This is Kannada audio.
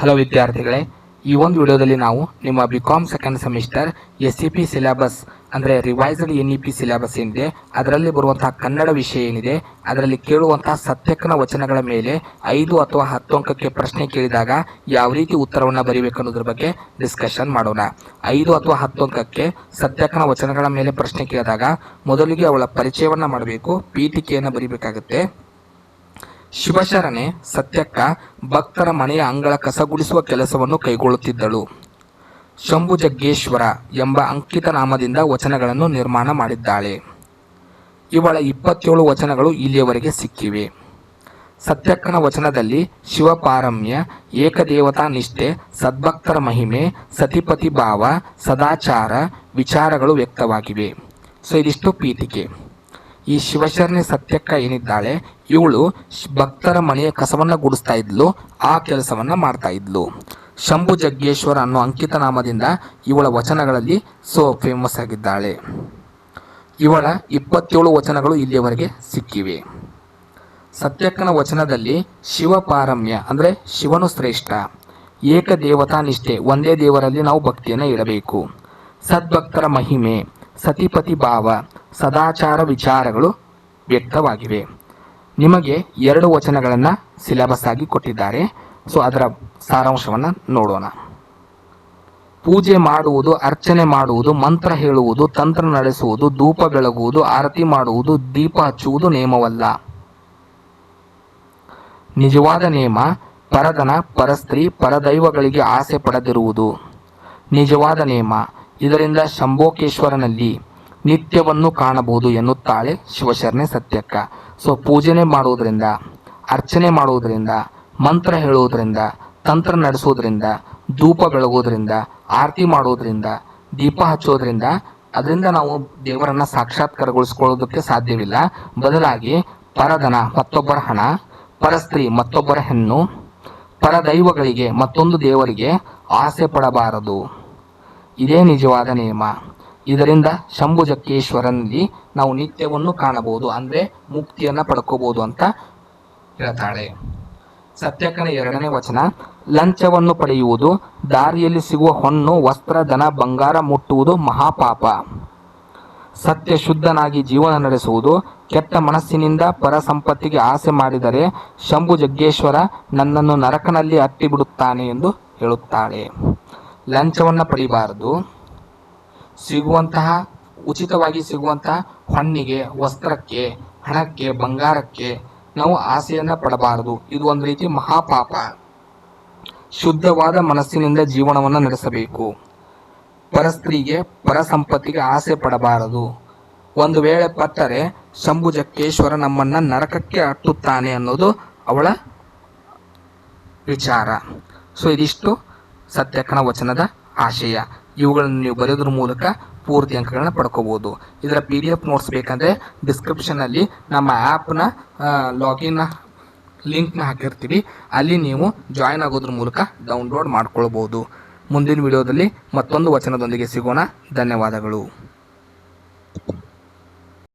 ಹಲೋ ವಿದ್ಯಾರ್ಥಿಗಳೇ, ಈ ಒಂದು ವಿಡಿಯೋದಲ್ಲಿ ನಾವು ನಿಮ್ಮ BCom second semester SCP syllabus ಅಂದರೆ ರಿವೈಸ್ಡ್ NEP ಸಿಲೆಬಸ್ ಏನಿದೆ ಅದರಲ್ಲಿ ಬರುವಂತಹ ಕನ್ನಡ ವಿಷಯ ಏನಿದೆ ಅದರಲ್ಲಿ ಕೇಳುವಂತಹ ಸತ್ಯಕ್ಕನ ವಚನಗಳ ಮೇಲೆ 5 ಅಥವಾ 10 ಅಂಕಕ್ಕೆ ಪ್ರಶ್ನೆ ಕೇಳಿದಾಗ ಯಾವ ರೀತಿ ಉತ್ತರವನ್ನು ಬರೀಬೇಕು ಅನ್ನೋದ್ರ ಬಗ್ಗೆ ಡಿಸ್ಕಷನ್ ಮಾಡೋಣ. 5 ಅಥವಾ 10 ಅಂಕಕ್ಕೆ ಸತ್ಯಕ್ಕನ ವಚನಗಳ ಮೇಲೆ ಪ್ರಶ್ನೆ ಕೇಳಿದಾಗ ಮೊದಲಿಗೆ ಅವಳ ಪರಿಚಯವನ್ನು ಮಾಡಬೇಕು, ಪೀಠಿಕೆಯನ್ನು ಬರೀಬೇಕಾಗುತ್ತೆ. ಶಿವಶರಣೆ ಸತ್ಯಕ್ಕ ಭಕ್ತರ ಮನೆಯ ಅಂಗಳ ಕಸಗುಡಿಸುವ ಕೆಲಸವನ್ನು ಕೈಗೊಳ್ಳುತ್ತಿದ್ದಳು. ಶಂಭುಜಗ್ಗೇಶ್ವರ ಎಂಬ ಅಂಕಿತ ನಾಮದಿಂದ ವಚನಗಳನ್ನು ನಿರ್ಮಾಣ ಮಾಡಿದ್ದಾಳೆ. ಇವಳ 27 ವಚನಗಳು ಇಲ್ಲಿಯವರೆಗೆ ಸಿಕ್ಕಿವೆ. ಸತ್ಯಕ್ಕನ ವಚನದಲ್ಲಿ ಶಿವಪಾರಮ್ಯ, ಏಕದೇವತಾ ನಿಷ್ಠೆ, ಸದ್ಭಕ್ತರ ಮಹಿಮೆ, ಸತಿಪತಿ ಭಾವ, ಸದಾಚಾರ ವಿಚಾರಗಳು ವ್ಯಕ್ತವಾಗಿವೆ. ಸೊ ಇದಿಷ್ಟು ಪೀಠಿಕೆ. ಈ ಶಿವಶರಣೆ ಸತ್ಯಕ್ಕ ಏನಿದ್ದಾಳೆ, ಇವಳು ಭಕ್ತರ ಮನೆಯ ಕಸವನ್ನು ಗುಡಿಸ್ತಾ ಇದ್ಲು, ಆ ಕೆಲಸವನ್ನ ಮಾಡ್ತಾ ಇದ್ಲು. ಶಂಭು ಜಗ್ಗೇಶ್ವರ ಅನ್ನೋ ಅಂಕಿತ ನಾಮದಿಂದ ಇವಳ ವಚನಗಳಲ್ಲಿ ಫೇಮಸ್ ಆಗಿದ್ದಾಳೆ. ಇವಳ 27 ವಚನಗಳು ಇಲ್ಲಿಯವರೆಗೆ ಸಿಕ್ಕಿವೆ. ಸತ್ಯಕ್ಕನ ವಚನದಲ್ಲಿ ಶಿವಪಾರಮ್ಯ ಅಂದರೆ ಶಿವನು ಶ್ರೇಷ್ಠ, ಏಕದೇವತಾ ನಿಷ್ಠೆ ಒಂದೇ ದೇವರಲ್ಲಿ ನಾವು ಭಕ್ತಿಯನ್ನು ಇಡಬೇಕು, ಸದ್ಭಕ್ತರ ಮಹಿಮೆ, ಸತಿಪತಿ ಭಾವ, ಸದಾಚಾರ ವಿಚಾರಗಳು ವ್ಯಕ್ತವಾಗಿವೆ. ನಿಮಗೆ 2 ವಚನಗಳನ್ನು ಸಿಲೆಬಸ್ ಆಗಿ ಕೊಟ್ಟಿದ್ದಾರೆ. ಸೊ ಅದರ ಸಾರಾಂಶವನ್ನು ನೋಡೋಣ. ಪೂಜೆ ಮಾಡುವುದು, ಅರ್ಚನೆ ಮಾಡುವುದು, ಮಂತ್ರ ಹೇಳುವುದು, ತಂತ್ರ ನಡೆಸುವುದು, ಧೂಪ ಬೆಳಗುವುದು, ಆರತಿ ಮಾಡುವುದು, ದೀಪ ಹಚ್ಚುವುದು ನೇಮವಲ್ಲ. ನಿಜವಾದ ನೇಮ ಪರಧನ, ಪರಸ್ತ್ರೀ, ಪರದೈವಗಳಿಗೆ ಆಸೆ ಪಡದಿರುವುದು ನಿಜವಾದ ನೇಮ. ಇದರಿಂದ ಶಂಭೋಕೇಶ್ವರನಲ್ಲಿ ನಿತ್ಯವನ್ನು ಕಾಣಬಹುದು ಎನ್ನುತ್ತಾಳೆ ಶಿವಶರಣೆ ಸತ್ಯಕ್ಕ. ಸೊ ಪೂಜನೆ ಮಾಡುವುದರಿಂದ, ಅರ್ಚನೆ ಮಾಡುವುದರಿಂದ, ಮಂತ್ರ ಹೇಳುವುದರಿಂದ, ತಂತ್ರ ನಡೆಸೋದ್ರಿಂದ, ಧೂಪ ಬೆಳಗೋದ್ರಿಂದ, ಆರತಿ ಮಾಡೋದ್ರಿಂದ, ದೀಪ ಹಚ್ಚೋದ್ರಿಂದ ಅದರಿಂದ ನಾವು ದೇವರನ್ನ ಸಾಕ್ಷಾತ್ಕಾರಗೊಳಿಸ್ಕೊಳ್ಳೋದಕ್ಕೆ ಸಾಧ್ಯವಿಲ್ಲ. ಬದಲಾಗಿ ಪರಧನ ಮತ್ತೊಬ್ಬರ ಹಣ, ಪರಸ್ತ್ರೀ ಮತ್ತೊಬ್ಬರ ಹೆಣ್ಣು, ಪರದೈವಗಳಿಗೆ ಮತ್ತೊಂದು ದೇವರಿಗೆ ಆಸೆ ಪಡಬಾರದು. ಇದೇ ನಿಜವಾದ ನಿಯಮ. ಇದರಿಂದ ಶಂಭುಜಕ್ಕೇಶ್ವರನಲ್ಲಿ ನಾವು ನಿತ್ಯವನ್ನು ಕಾಣಬಹುದು, ಅಂದರೆ ಮುಕ್ತಿಯನ್ನು ಪಡ್ಕೋಬಹುದು ಅಂತ ಹೇಳ್ತಾಳೆ. ಸತ್ಯಕ್ಕನ 2ನೇ ವಚನ, ಲಂಚವನ್ನು ಪಡೆಯುವುದು, ದಾರಿಯಲ್ಲಿ ಸಿಗುವ ಹೊನ್ನು, ವಸ್ತ್ರ, ಧನ, ಬಂಗಾರ ಮುಟ್ಟುವುದು ಮಹಾಪಾಪ. ಸತ್ಯ ಶುದ್ಧನಾಗಿ ಜೀವನ ನಡೆಸುವುದು, ಕೆಟ್ಟ ಮನಸ್ಸಿನಿಂದ ಪರ ಸಂಪತ್ತಿಗೆ ಆಸೆ ಮಾಡಿದರೆ ಶಂಭುಜಗ್ಗೇಶ್ವರ ನನ್ನನ್ನು ನರಕನಲ್ಲಿ ಅಟ್ಟಿಬಿಡುತ್ತಾನೆ ಎಂದು ಹೇಳುತ್ತಾಳೆ. ಲಂಚವನ್ನು ಪಡಿಬಾರದು. ಉಚಿತವಾಗಿ ಸಿಗುವಂತಹ ಹೊನ್ನಿಗೆ, ವಸ್ತ್ರಕ್ಕೆ, ಹಣಕ್ಕೆ, ಬಂಗಾರಕ್ಕೆ ನಾವು ಆಸೆಯನ್ನ ಪಡಬಾರದು. ಇದು ಒಂದು ರೀತಿ ಮಹಾಪಾಪ. ಶುದ್ಧವಾದ ಮನಸ್ಸಿನಿಂದ ಜೀವನವನ್ನು ನಡೆಸಬೇಕು. ಪರಸ್ತ್ರೀಗೆ, ಪರ ಸಂಪತ್ತಿಗೆ ಆಸೆ ಪಡಬಾರದು. ಒಂದು ವೇಳೆ ಪಟ್ಟರೆ ಶಂಭುಜಕ್ಕೇಶ್ವರ ನಮ್ಮನ್ನ ನರಕಕ್ಕೆ ಅಟ್ಟುತ್ತಾನೆ ಅನ್ನೋದು ಅವಳ ವಿಚಾರ. ಸೊ ಇದಿಷ್ಟು ಸತ್ಯಕ್ಕನ ವಚನದ ಆಶಯ. ಇವುಗಳನ್ನು ನೀವು ಬರೆಯೋದ್ರ ಮೂಲಕ ಪೂರ್ತಿ ಅಂಕಗಳನ್ನ ಪಡ್ಕೋಬಹುದು. ಇದರ PDF ನೋಟ್ಸ್ ಬೇಕಂದ್ರೆ ಡಿಸ್ಕ್ರಿಪ್ಷನಲ್ಲಿ ನಮ್ಮ ಆ್ಯಪ್ನ ಲಾಗಿನ್ ಲಿಂಕ್ನ ಹಾಕಿರ್ತೀವಿ, ಅಲ್ಲಿ ನೀವು ಜಾಯಿನ್ ಆಗೋದ್ರ ಮೂಲಕ ಡೌನ್ಲೋಡ್ ಮಾಡ್ಕೊಳ್ಬೋದು. ಮುಂದಿನ ವಿಡಿಯೋದಲ್ಲಿ ಮತ್ತೊಂದು ವಚನದೊಂದಿಗೆ ಸಿಗೋಣ. ಧನ್ಯವಾದಗಳು.